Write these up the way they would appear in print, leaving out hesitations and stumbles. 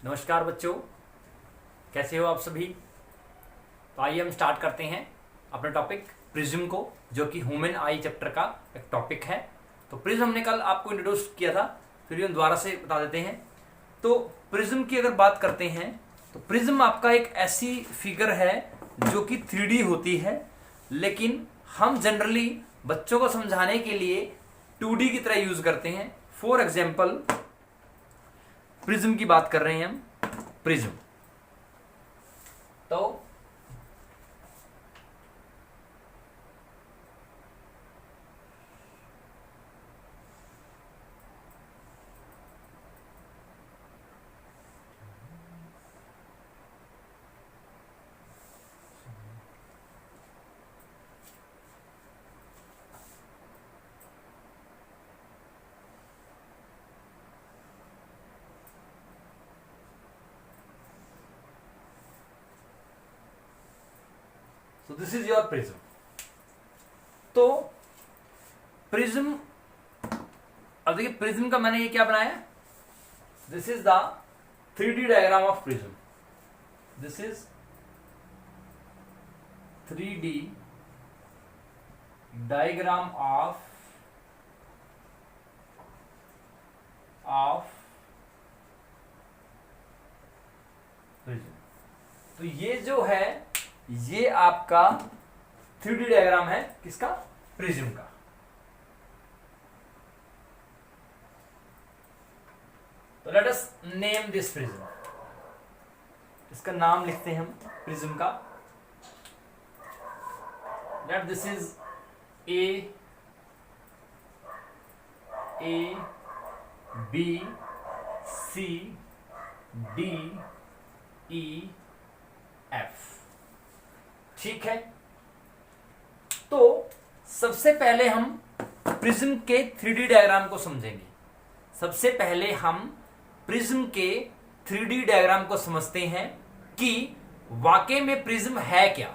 नमस्कार बच्चों, कैसे हो आप सभी। तो आइए हम स्टार्ट करते हैं अपना टॉपिक प्रिज्म को, जो कि ह्यूमन आई चैप्टर का एक टॉपिक है। तो प्रिज्म हमने कल आपको इंट्रोड्यूस किया था, फिर भी हम दोबारा से बता देते हैं। तो प्रिज्म की अगर बात करते हैं तो प्रिज्म आपका एक ऐसी फिगर है जो कि 3D होती है, लेकिन हम जनरली बच्चों को समझाने के लिए 2D की तरह यूज करते हैं। फॉर एग्जाम्पल प्रिज्म की बात कर रहे हैं हम। प्रिज्म तो दिस इज योर प्रिज्म। तो प्रिज्म, अब देखिए प्रिज्म का मैंने ये क्या बनाया, this is the 3D diagram of prism. This is 3D diagram of prism. तो ये जो है ये आपका 3D डायग्राम है किसका, प्रिज्म का। तो let us name this prism. इसका नाम लिखते हैं हम प्रिज्म का। Let this is A B C D E F. ठीक है, तो सबसे पहले हम प्रिज्म के 3D डायग्राम को समझेंगे। सबसे पहले हम प्रिज्म के 3D डायग्राम को समझते हैं कि वाकई में प्रिज्म है क्या।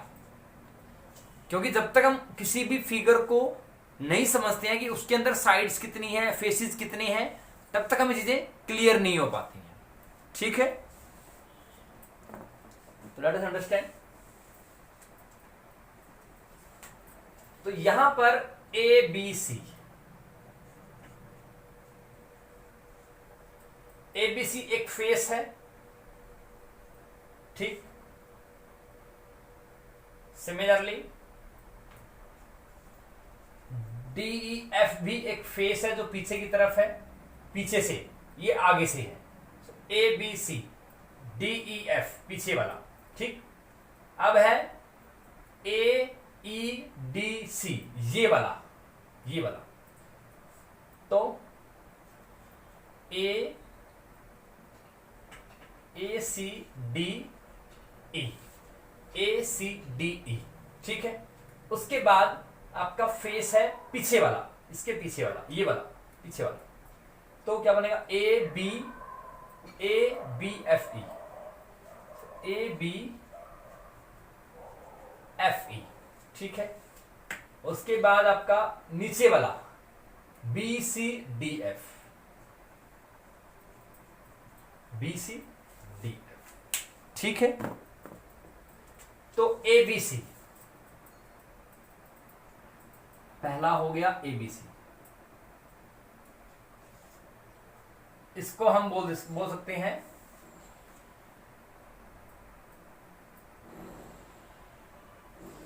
क्योंकि जब तक हम किसी भी फिगर को नहीं समझते हैं कि उसके अंदर साइड्स कितनी है, फेसेस कितने हैं, तब तक हमें चीजें क्लियर नहीं हो पाती हैं। ठीक है, तो लेट अस अंडरस्टैंड। तो यहां पर ए बी सी, एबीसी एक फेस है, ठीक। सिमिलरली डीई एफ भी एक फेस है जो पीछे की तरफ है, पीछे से, ये आगे से है। A B C D E F पीछे वाला, ठीक। अब है ए ई डी सी, ये वाला, ये वाला। तो ए सी डी ई, ए सी डी ई, ठीक है। उसके बाद आपका फेस है पीछे वाला, इसके पीछे वाला, ये वाला पीछे वाला। तो क्या बनेगा, A B F E, A B F E, ठीक है। उसके बाद आपका नीचे वाला B C D F, B C D F, ठीक है। तो ए बी सी पहला हो गया, ए बी सी। इसको हम बोल सकते हैं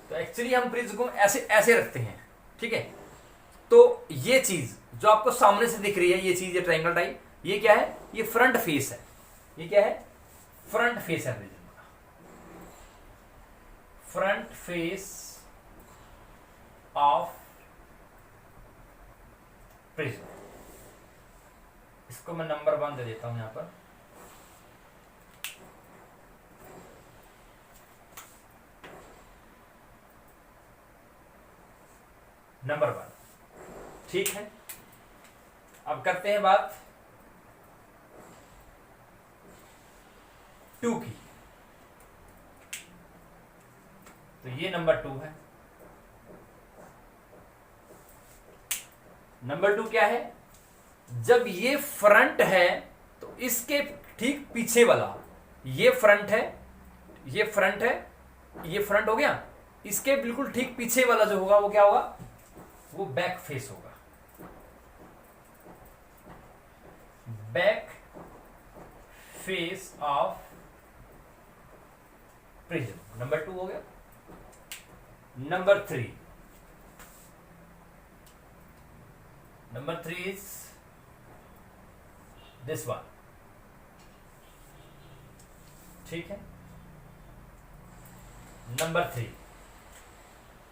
तो एक्चुअली हम प्रिज्म को ऐसे ऐसे रखते हैं, ठीक है। तो ये चीज जो आपको सामने से दिख रही है, ये चीज, ये ट्रायंगल टाइप, ये क्या है, ये फ्रंट फेस है। ये क्या है, फ्रंट फेस है प्रिज्म का, फ्रंट फेस ऑफ प्रिज्म। इसको मैं नंबर 1 दे देता हूं यहां पर। नंबर 1, ठीक है। अब करते हैं बात 2 की। तो ये नंबर 2 है। नंबर 2 क्या है, जब ये फ्रंट है तो इसके ठीक पीछे वाला, ये फ्रंट है, ये फ्रंट है, ये फ्रंट हो गया, इसके बिल्कुल ठीक पीछे वाला जो होगा वो क्या होगा, वो बैक फेस होगा। Back face of prism, number 2 हो गया। नंबर 3 इज दिस वन, ठीक है। नंबर 3,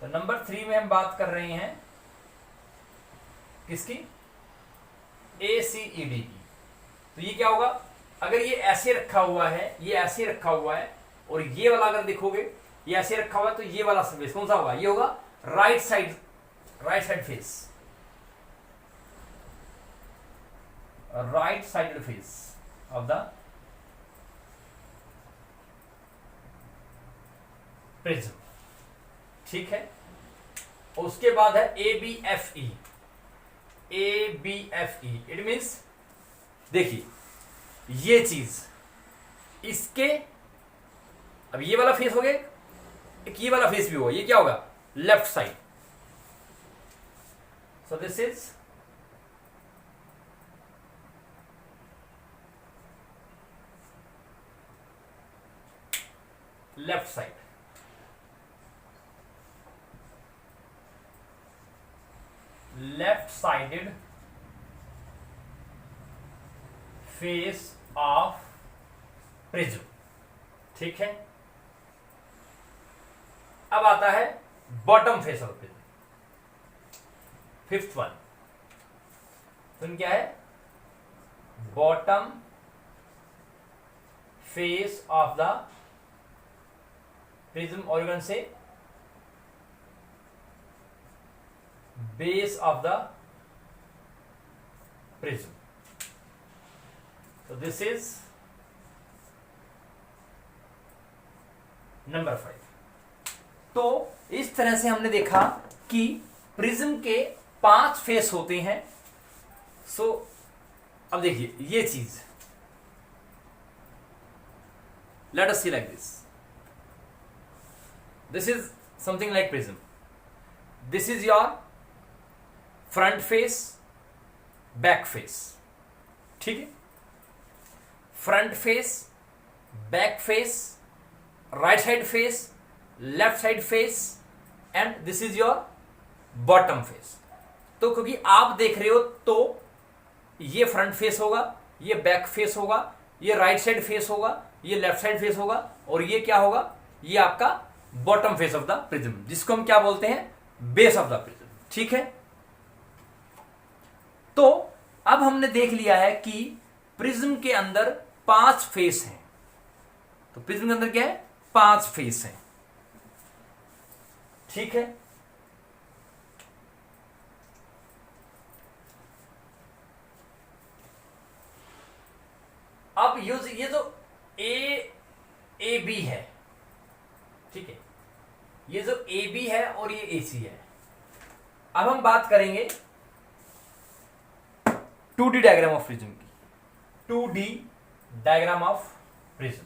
तो नंबर 3 में हम बात कर रहे हैं किसकी, ACED की। तो ये क्या होगा, अगर ये ऐसे रखा हुआ है, ये ऐसे रखा हुआ है, और ये वाला अगर देखोगे ये ऐसे रखा हुआ है, तो ये वाला फेस कौन सा होगा, ये होगा right side face, right side face of the prism, ठीक है। उसके बाद है ABFE। इट मीन्स देखिए ये चीज, इसके अब ये वाला फेस हो गया, एक ये वाला फेस भी होगा, ये क्या होगा, left side. So this is left side, left sided face of prism, ठीक है। अब आता है bottom face of prism, 5th one. तो क्या है, bottom face of the prism, और से base of the prism. So this is number 5। तो इस तरह से हमने देखा कि प्रिज्म के 5 फेस होते हैं। सो अब देखिए ये चीज, let us see like this is something like prism, this is your front face, back face, ठीक है। Front face, back face, right side face, left side face, and this is your bottom face. तो क्योंकि आप देख रहे हो तो ये फ्रंट फेस होगा, ये बैक फेस होगा, ये राइट साइड फेस होगा, ये लेफ्ट साइड फेस होगा, और ये क्या होगा, ये आपका bottom face of the prism, जिसको हम क्या बोलते हैं, बेस ऑफ द प्रिज्म, ठीक है। तो अब हमने देख लिया है कि प्रिज्म के अंदर 5 फेस हैं। तो प्रिज्म के अंदर क्या है, 5 फेस हैं, ठीक है। अब ये जो ए बी है, ठीक है, ये जो ए बी है और ये ए सी है। अब हम बात करेंगे 2D डायग्राम ऑफ प्रिज्म की। 2D diagram of prism,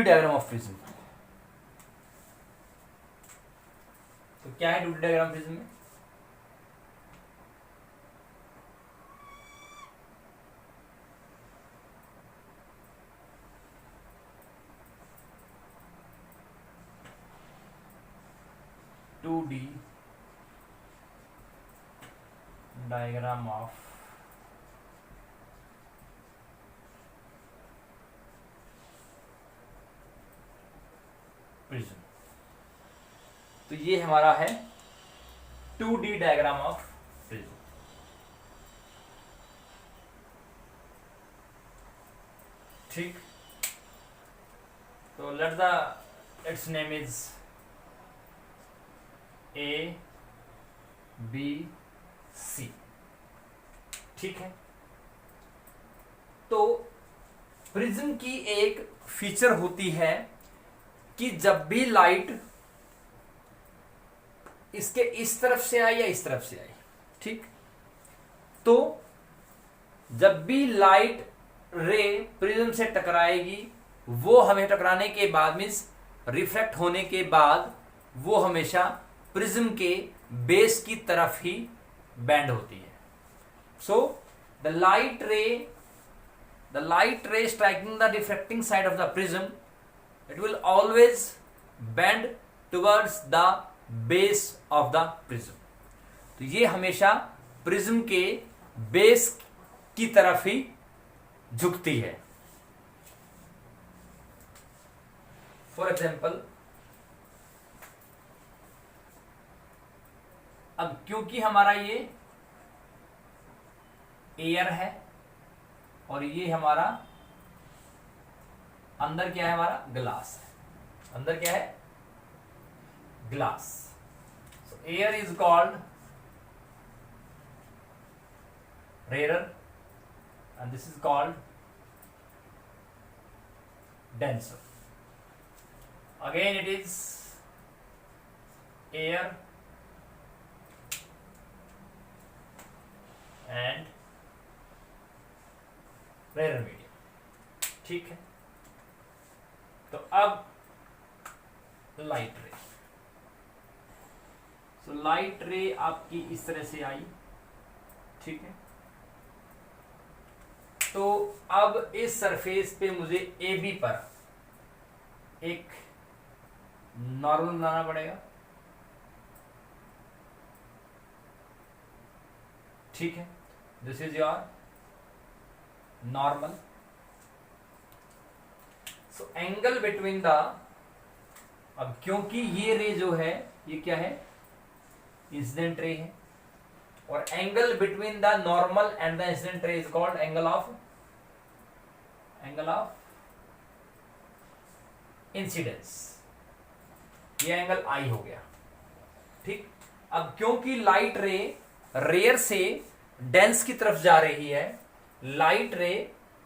diagram of prism. तो क्या है 2D डायग्राम प्रिज्म में, डायग्राम ऑफ प्रिज्म। तो ये हमारा है 2D डायग्राम ऑफ प्रिज्म, ठीक। तो let the it's name is A B C, ठीक है। तो प्रिज्म की एक फीचर होती है कि जब भी लाइट इसके इस तरफ से आई या इस तरफ से आई, ठीक, तो जब भी लाइट रे प्रिज्म से टकराएगी, वो हमें टकराने के बाद मीन्स रिफ्लेक्ट होने के बाद वो हमेशा प्रिज्म के बेस की तरफ ही बेंड होती है. सो द लाइट रे striking the reflecting side of the prism, it will always bend towards the base of the prism. तो ये हमेशा प्रिज्म के बेस की तरफ ही झुकती है. फॉर एग्जाम्पल, अब क्योंकि हमारा ये एयर है और ये हमारा अंदर क्या है, हमारा ग्लास है. अंदर क्या है, glass. So air is called rarer and this is called denser. Again it is air and rarer medium. ठीक है. तो अब लाइट रे. सो लाइट रे आपकी इस तरह से आई, ठीक है. तो अब इस सरफेस पे मुझे ए बी पर एक नॉर्मल बनाना पड़ेगा, ठीक है. This is your normal. So angle between the, अब क्योंकि ये रे जो है ये क्या है, इंसिडेंट रे है, और angle between the normal and the incident रे is called angle of incidence. ये एंगल आई हो गया, ठीक. अब क्योंकि लाइट रे रेयर से डेंस की तरफ जा रही है, लाइट रे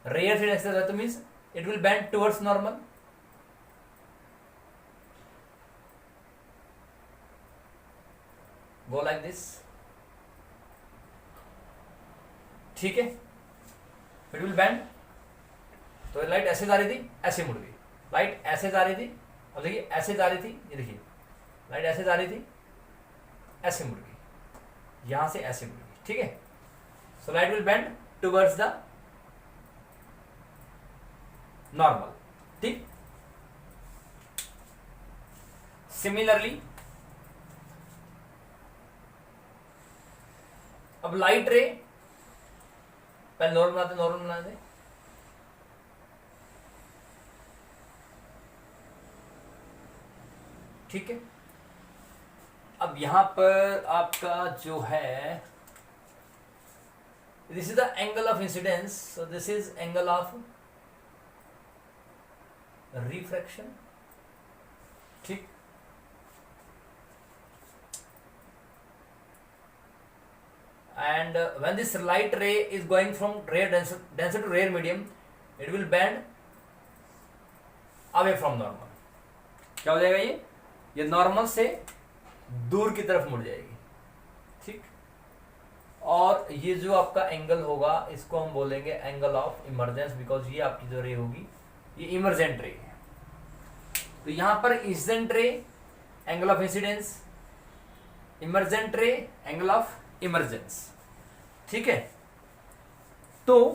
रेयर से डेंस तो means it will bend towards normal. Go like this, ठीक है. It will bend. तो लाइट ऐसे जा रही थी, ऐसे मुड़ गई. लाइट ऐसे जा रही थी, अब देखिए ऐसे जा रही थी, ये देखिए लाइट ऐसे जा रही थी, ऐसे मुड़ गई, यहां से ऐसे मुड़ गई, ठीक है. So light will bend towards the normal, ठीक. सिमिलरली अब लाइट रे, पहले नॉर्मल बनाते ठीक है. अब यहां पर आपका जो है, this is the angle of incidence, so this is angle of refraction, ठीक. And when this light ray is going from rare denser to rare medium, it will bend away from normal. क्या हो जाएगा ये normal से दूर की तरफ मुड़ जाएगी, ठीक. और ये जो आपका एंगल होगा इसको हम बोलेंगे एंगल ऑफ इमर्जेंस, बिकॉज ये आपकी जो रे होगी ये इमर्जेंट रे है. तो यहां पर incident ray angle of incidence, emergent रे एंगल ऑफ इमर्जेंस, ठीक है. तो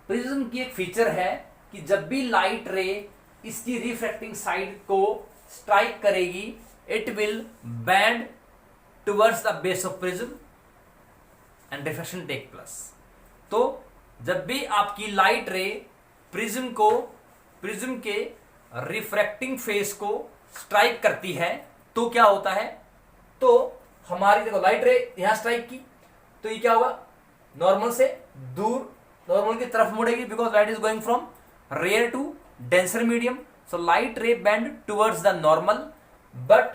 प्रिज्म की एक फीचर है कि जब भी लाइट रे इसकी रिफ्रैक्टिंग साइड को स्ट्राइक करेगी, it will bend towards the base of prism and refraction take place. तो जब भी आपकी लाइट रे प्रिज्म के रिफ्रैक्टिंग फेस को स्ट्राइक करती है, तो क्या होता है, तो हमारी देखो लाइट रे यहां स्ट्राइक की, तो ये क्या होगा, नॉर्मल से दूर, नॉर्मल की तरफ मुड़ेगी, because light is going from rare to denser medium. So light ray bend towards the normal, but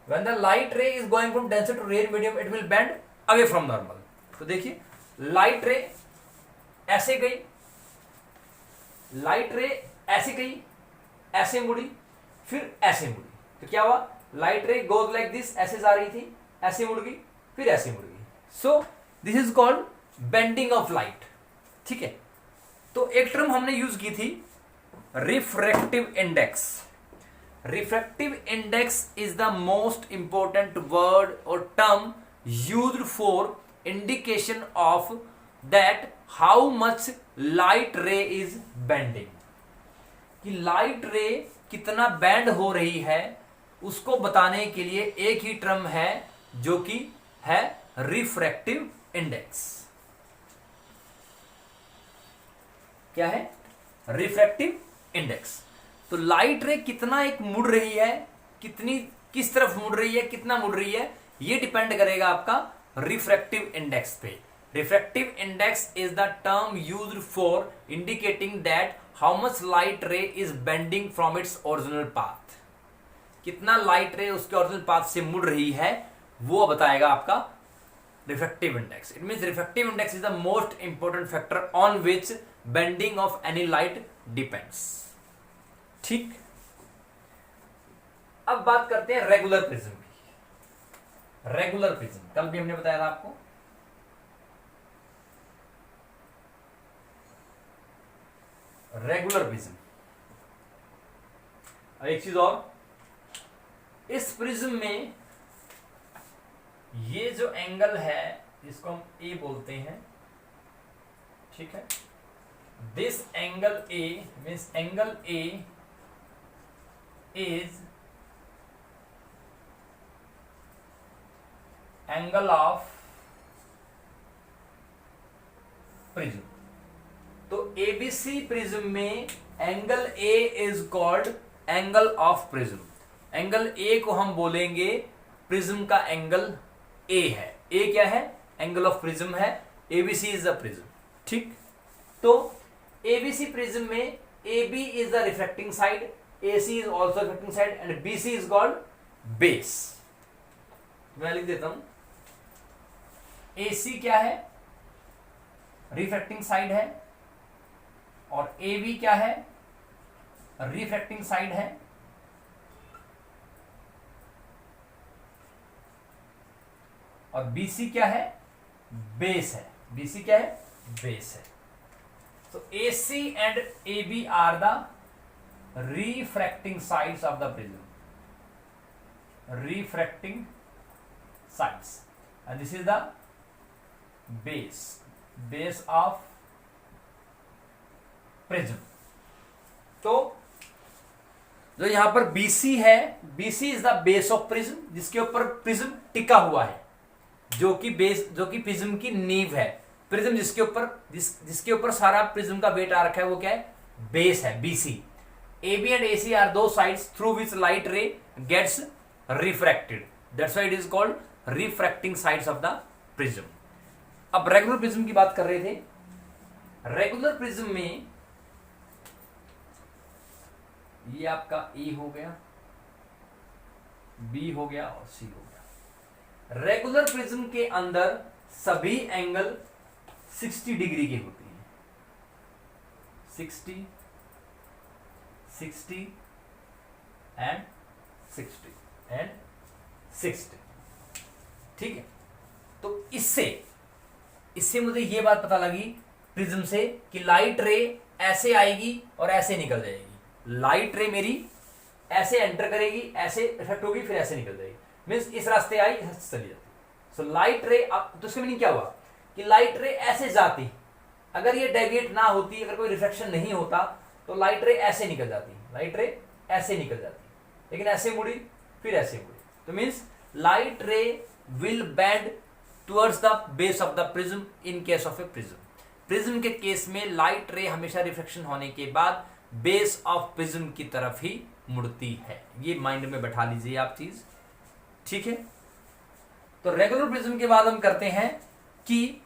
when the light ray is going from denser to rare medium, it will bend away from normal. तो देखिए light रे ऐसे गई, light रे ऐसे गई, ऐसे मुड़ी, फिर ऐसे मुड़ी, तो क्या हुआ, लाइट रे गोज लाइक दिस, ऐसे जा रही थी, ऐसे मुड़ गई, फिर ऐसे मुड़ गई। So this is called bending of light. ठीक है, तो एक टर्म हमने यूज की थी refractive index. Refractive index is the most important word और term used for indication of that how much light ray is bending, कि लाइट रे कितना बैंड हो रही है उसको बताने के लिए एक ही टर्म है जो कि है रिफ्रैक्टिव इंडेक्स। क्या है, रिफ्रैक्टिव इंडेक्स। तो लाइट रे कितना एक मुड़ रही है, कितनी किस तरफ मुड़ रही है, कितना मुड़ रही है, ये डिपेंड करेगा आपका रिफ्रैक्टिव इंडेक्स पे। Refractive index is the term used for indicating that how much light ray is bending from its original path. कितना लाइट रे उसके ओरिजिनल पाथ से मुड़ रही है वो बताएगा आपका refractive index. It means refractive index is the most important factor on which bending of any light depends. ठीक, अब बात करते हैं रेगुलर प्रिज्म की। रेगुलर प्रिज्म कल भी हमने बताया था आपको। रेगुलर प्रिज्म, एक चीज और, इस प्रिज्म में ये जो एंगल है इसको हम ए बोलते हैं। ठीक है, this angle A means angle A is angle of prism. तो एबीसी प्रिज्म में angle A is called angle of prism. Angle A को हम बोलेंगे प्रिज्म का एंगल ए है। ए क्या है, एंगल ऑफ प्रिज्म है, एबीसी इज द प्रिज्म। ठीक, तो एबीसी प्रिज्म में AB is the refracting side, AC is also refracting side and BC is called base. मैं लिख देता हूं, AC क्या है, रिफ्रैक्टिंग साइड है, और AB क्या है, रिफ्रैक्टिंग साइड है, और BC क्या है, बेस है। BC क्या है, बेस है। So AC and AB are the refracting sides of the prism. Refracting sides, and this is the base of prism. तो जो यहां पर BC है, BC is the base of prism, जिसके ऊपर प्रिज्म टिका हुआ है, जो कि प्रिज्म की नींव है। प्रिज्म जिसके ऊपर सारा प्रिज्म का वेट आ रखा है वो क्या है, बेस है, BC। AB and AC are those sides through which light ray gets refracted. That's why it is called refracting sides of the prism. अब रेगुलर प्रिज्म की बात कर रहे थे। रेगुलर प्रिज्म में ये आपका A हो गया, B हो गया और C हो गया। रेगुलर प्रिज्म के अंदर सभी एंगल 60 डिग्री की होती हैं। 60 एंड 60। ठीक है, तो इससे मुझे ये बात पता लगी प्रिज्म से कि लाइट रे ऐसे आएगी और ऐसे निकल जाएगी। लाइट रे मेरी ऐसे एंटर करेगी, ऐसे इफेक्ट होगी, फिर ऐसे निकल जाएगी। मीन्स इस रास्ते आई, इस रास्ते चली जाती। सो लाइट रे, तो उसका मीनिंग क्या हुआ कि लाइट रे ऐसे जाती, अगर ये डेविएट ना होती, अगर कोई रिफ्लेक्शन नहीं होता तो लाइट रे ऐसे निकल जाती, लाइट रे ऐसे निकल जाती, लेकिन ऐसे मुड़ी फिर ऐसे मुड़ी। तो मीन्स लाइट रे will bend towards the base of the prism in case of A prism. Prism के केस में लाइट रे हमेशा रिफ्लेक्शन होने के बाद बेस ऑफ प्रिज्म की तरफ ही मुड़ती है। ये माइंड में बैठा लीजिए आप चीज। ठीक है, तो रेगुलर प्रिज्म के बाद हम करते हैं कि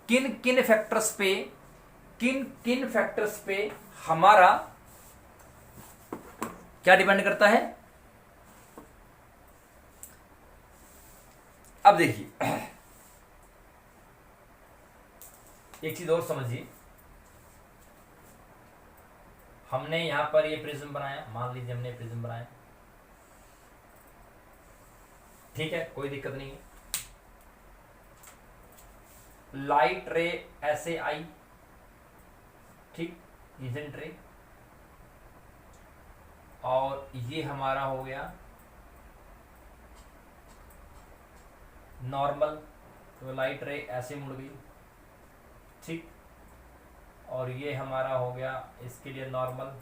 किन फैक्टर्स पे हमारा क्या डिपेंड करता है। अब देखिए एक चीज और समझिए, हमने यहां पर ये प्रिज्म बनाया, मान लीजिए हमने प्रिज्म बनाया, ठीक है, कोई दिक्कत नहीं है। लाइट रे ऐसे आई, ठीक, इंसिडेंट रे, और ये हमारा हो गया नॉर्मल, तो लाइट रे ऐसे मुड़ गई, ठीक, और ये हमारा हो गया इसके लिए नॉर्मल,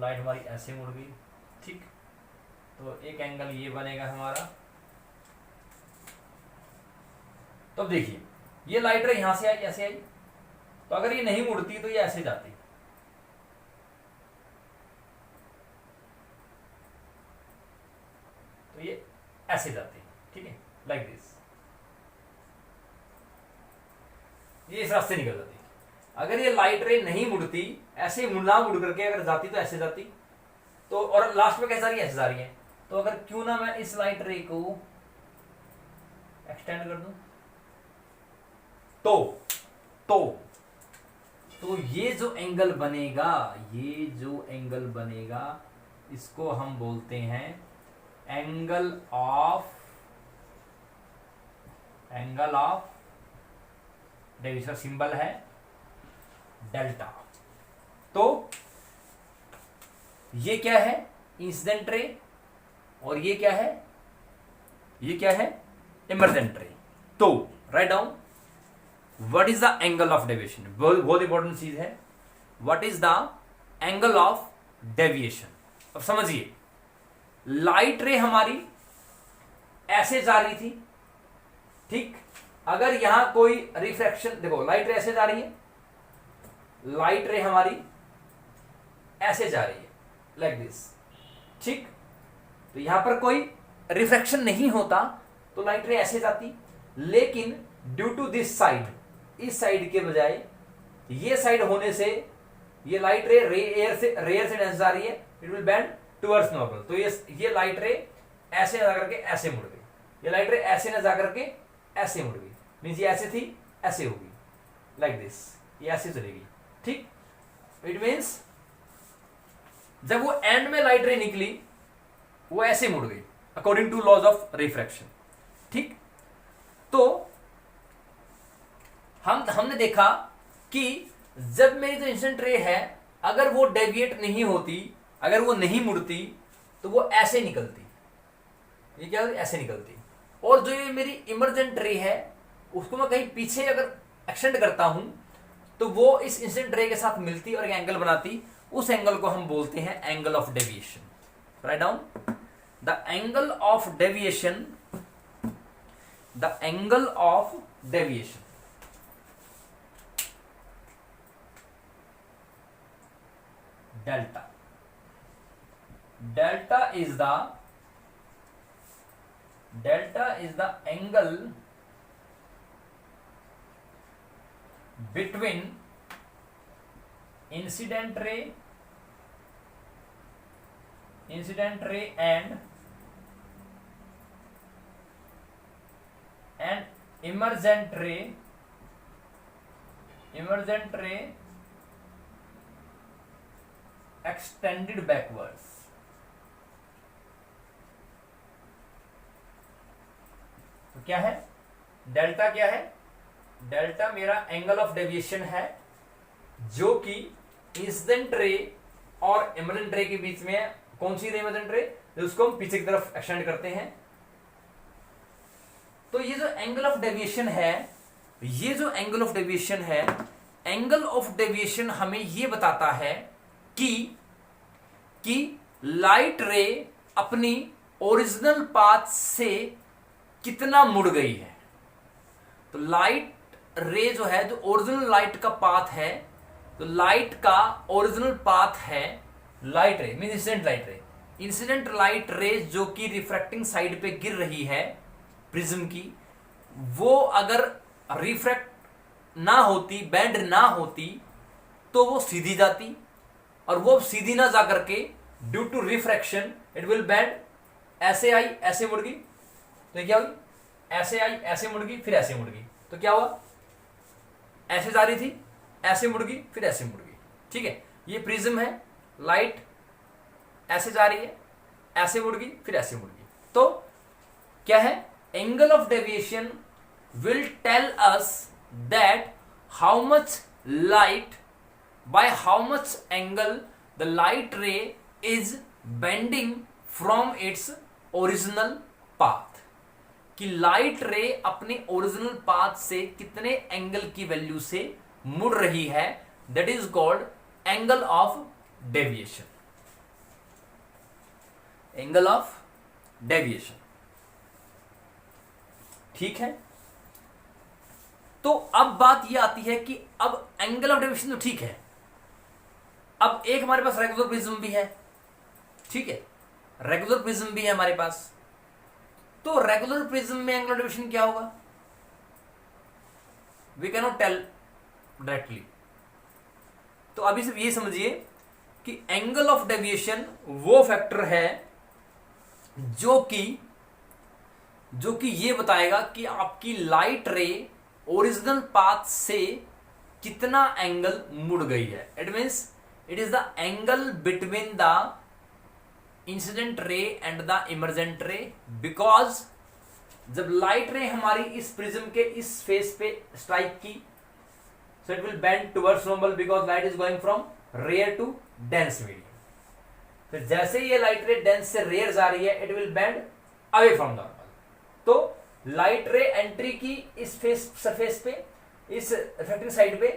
लाइट हमारी ऐसे मुड़ गई, ठीक। तो एक एंगल ये बनेगा हमारा। तो देखिए ये लाइट रे यहां से आई, ऐसे आई, तो अगर ये नहीं मुड़ती तो ये ऐसे जाती, तो ये ऐसे जाती, ठीक है, लाइक दिस, ये इस रास्ते निकल जाती। अगर ये लाइट रे नहीं मुड़ती, ऐसे ना मुड़ करके अगर जाती तो ऐसे जाती, तो और लास्ट में कैसे जा रही है, ऐसे जा रही है। तो अगर क्यों ना मैं इस लाइट रे को एक्सटेंड कर दूं, तो ये जो एंगल बनेगा, ये जो एंगल बनेगा, इसको हम बोलते हैं एंगल ऑफ डेविएशन, सिंबल है डेल्टा। तो ये क्या है, इंसिडेंट रे, और ये क्या है, इमर्जेंट रे। तो write down what is the angle of deviation, बहुत इंपॉर्टेंट चीज है, what is the angle of deviation. अब समझिए, लाइट रे हमारी ऐसे जा रही थी, ठीक, अगर यहां कोई रिफ्रैक्शन, देखो लाइट रे ऐसे जा रही है, लाइट रे हमारी ऐसे जा रही है, लाइक दिस, ठीक, तो यहां पर कोई रिफ्रैक्शन नहीं होता तो लाइट रे ऐसे जाती, लेकिन ड्यू टू दिस साइड, इस साइड के बजाय ये साइड होने से ये लाइट रे रेयर से ऐसे जा रही है, it will bend towards normal. तो ये लाइट रे ऐसे जा करके ऐसे मुड़ गई, ये लाइट रे ऐसे न जा करके ऐसे मुड़ गई, मींस ये ऐसे थी ऐसे होगी, लाइक दिस, ये ऐसे चलेगी, ठीक। इट मींस जब वो एंड में लाइट रे निकली वो ऐसे मुड़ गई according to laws of refraction, ठीक। तो हमने देखा कि जब मेरी जो इंसिडेंट रे है, अगर वो डेविएट नहीं होती, अगर वो नहीं मुड़ती, तो वो ऐसे निकलती, ये क्या ऐसे निकलती, और जो ये मेरी इमर्जेंट रे है उसको मैं कहीं पीछे अगर एक्सटेंड करता हूं तो वो इस इंसिडेंट रे के साथ मिलती और एक एंगल बनाती, उस एंगल को हम बोलते हैं angle of deviation. Write down the angle of deviation, the angle of deviation, delta, delta is the angle between incident ray and emergent ray extended backwards। तो क्या है डेल्टा, क्या है डेल्टा, मेरा एंगल ऑफ डेविएशन है जो कि incident ray और इमर्जेंट रे के बीच में है। कौन सी रे, इमर्जेंट रे, उसको हम पीछे की तरफ एक्सटेंड करते हैं। तो ये जो एंगल ऑफ डेविएशन है, ये जो एंगल ऑफ डेविएशन है, एंगल ऑफ डेविएशन हमें ये बताता है कि लाइट रे अपनी ओरिजिनल पाथ से कितना मुड़ गई है। तो लाइट रे जो है, जो ओरिजिनल लाइट का पाथ है, तो लाइट का ओरिजिनल पाथ है लाइट रे, मीन इंसिडेंट लाइट रे, इंसिडेंट लाइट रे जो कि रिफ्रैक्टिंग साइड पे गिर रही है प्रिज्म की, वो अगर रिफ्रैक्ट ना होती, बेंड ना होती, तो वो सीधी जाती, और वो सीधी ना जा करके due to refraction it will bend, ऐसे आई ऐसे मुड़ गई, तो क्या हुई, ऐसे आई ऐसे मुड़ गई, फिर ऐसे मुड़ गई, तो क्या हुआ, ऐसे जा रही थी ऐसे मुड़ गई, फिर ऐसे मुड़ गई। ठीक है, ये प्रिज्म है, लाइट ऐसे जा रही है, ऐसे मुड़ गई, फिर ऐसे मुड़ गई। तो क्या है, angle of deviation will tell us that how much light, by how much angle the light ray is bending from its original path, कि लाइट रे अपने ओरिजिनल पाथ से कितने एंगल की वैल्यू से मुड़ रही है, that is called angle of deviation, angle of deviation. ठीक है, तो अब बात यह आती है कि अब एंगल ऑफ डेविएशन तो ठीक है, अब एक हमारे पास रेगुलर प्रिज्म भी है, ठीक है, रेगुलर प्रिज्म भी है हमारे पास। तो रेगुलर प्रिज्म में एंगल ऑफ डेविएशन क्या होगा, we can not tell directly. तो अभी सिर्फ ये समझिए कि एंगल ऑफ डेविएशन वो फैक्टर है जो कि ये बताएगा कि आपकी लाइट रे ओरिजिनल पाथ से कितना एंगल मुड़ गई है। It means it is the angle between the incident ray and the emergent रे, बिकॉज जब लाइट रे हमारी इस प्रिज्म के इस फेस पे स्ट्राइक की, so it will bend towards normal because light is going from rare to dense medium. फिर जैसे ये लाइट रे डेंस से रेयर जा रही है, it will bend away from normal. तो लाइट रे एंट्री की इस फेस सरफेस पे, इस रिफ्लेक्टिंग साइड पे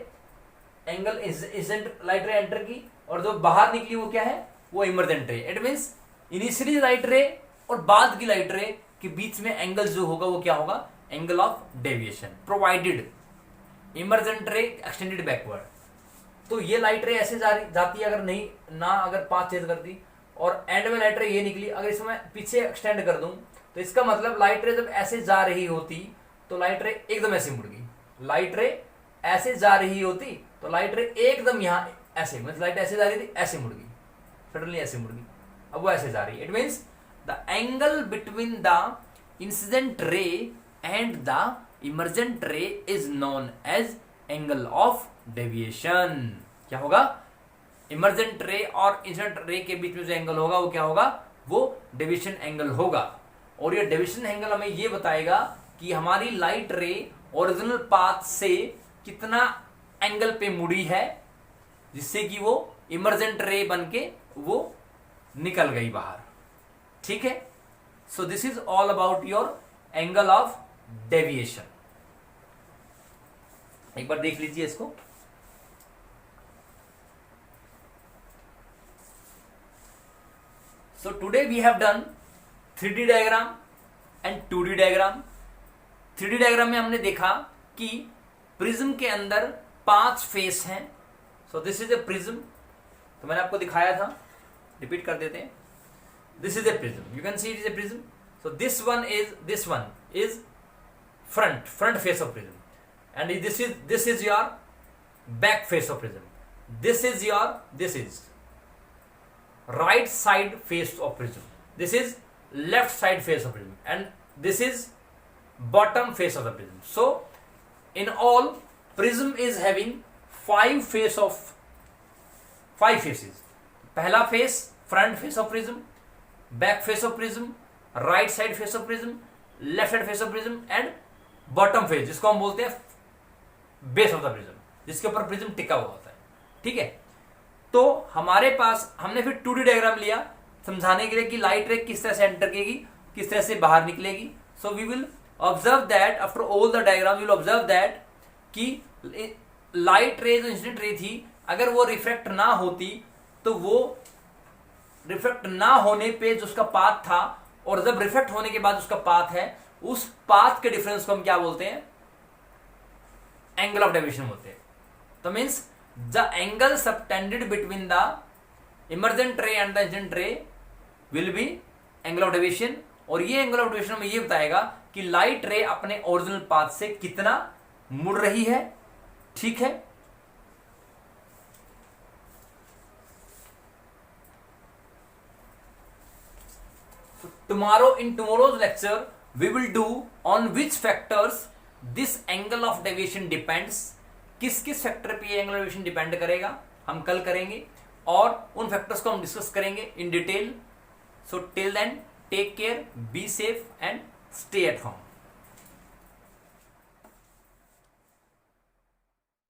एंगल इंसिडेंट लाइट रे एंटर की, और जो बाहर निकली वो क्या है, वो इमर्जेंट रे। इट मींस इनिशियली लाइट रे और बाद की लाइट रे के बीच में एंगल जो होगा वो क्या होगा, angle of deviation, provided emergent रे एक्सटेंडेड बैकवर्ड। तो ये लाइट रे ऐसे जाती है, अगर नहीं ना अगर पाथ चेंज कर दी और एंड में लाइट रे ये निकली, अगर इसको मैं पीछे एक्सटेंड कर दूं तो इसका मतलब लाइट रे जब ऐसे जा रही होती तो लाइट रे एकदम ऐसे मुड़ गई, लाइट रे ऐसे जा रही होती तो लाइट रे एकदम यहां ऐसे, मतलब लाइट ऐसे जा रही थी ऐसे मुड़ गई, सडनली ऐसे मुड़ गई, अब वो ऐसे जा रही है। It means the angle between the incident ray and the emergent ray is known as angle of deviation. क्या होगा, इमर्जेंट रे और इंसिडेंट रे के बीच में जो एंगल होगा वो क्या होगा, वो डेविएशन एंगल होगा। और ये डेविएशन एंगल हमें ये बताएगा कि हमारी लाइट रे ओरिजिनल पाथ से कितना एंगल पे मुड़ी है, जिससे कि वो इमर्जेंट रे बन के वो निकल गई बाहर। ठीक है, so this is all about your angle of deviation. एक बार देख लीजिए इसको। So today we have done 3D diagram and 2D diagram. 3D diagram में हमने देखा कि प्रिज्म के अंदर 5 फेस हैं। सो दिस इज ए प्रिज्म, तो मैंने आपको दिखाया था, रिपीट कर देते हैं। This is A prism, you can see it is a prism. So this one is front face of prism, and this is your back face of prism. This is right side face of prism, this is left side face of prism, and this is bottom face of the prism. So in all, prism is having 5 faces. पहला face front face of prism, back face of prism, right side face of prism, left side face of prism, and bottom face जिसको हम बोलते हैं base of the prism, जिसके ऊपर prism टिका हुआ होता है। ठीक है, तो हमारे पास हमने फिर 2D डायग्राम लिया समझाने के लिए कि लाइट रे किस तरह से एंटर करेगी, किस तरह से बाहर निकलेगी। So we will observe that after all the diagram, we will observe that कि लाइट रे जो इंसिडेंट रे थी, अगर वो रिफ्लेक्ट ना होती तो वो रिफ्लेक्ट ना होने पे जो उसका पाथ था, और जब रिफ्लेक्ट होने के बाद उसका पाथ है, उस पाथ के डिफरेंस को हम क्या बोलते हैं, एंगल ऑफ डेविएशन बोलते हैं। तो means the angle subtended between the emergent ray and the incident ray will be angle of deviation, और ये एंगल ऑफ डेविएशन में ये बताएगा कि लाइट रे अपने ओरिजिनल पाथ से कितना मुड़ रही है। ठीक है, tomorrow in tomorrow's lecture we will do on which factors this angle of deviation depends, किस किस फैक्टर पे ये एंगल ऑफ डेविएशन डिपेंड करेगा, हम कल करेंगे और उन फैक्टर्स को हम डिस्कस करेंगे in detail. So till then take care, be safe and stay at home.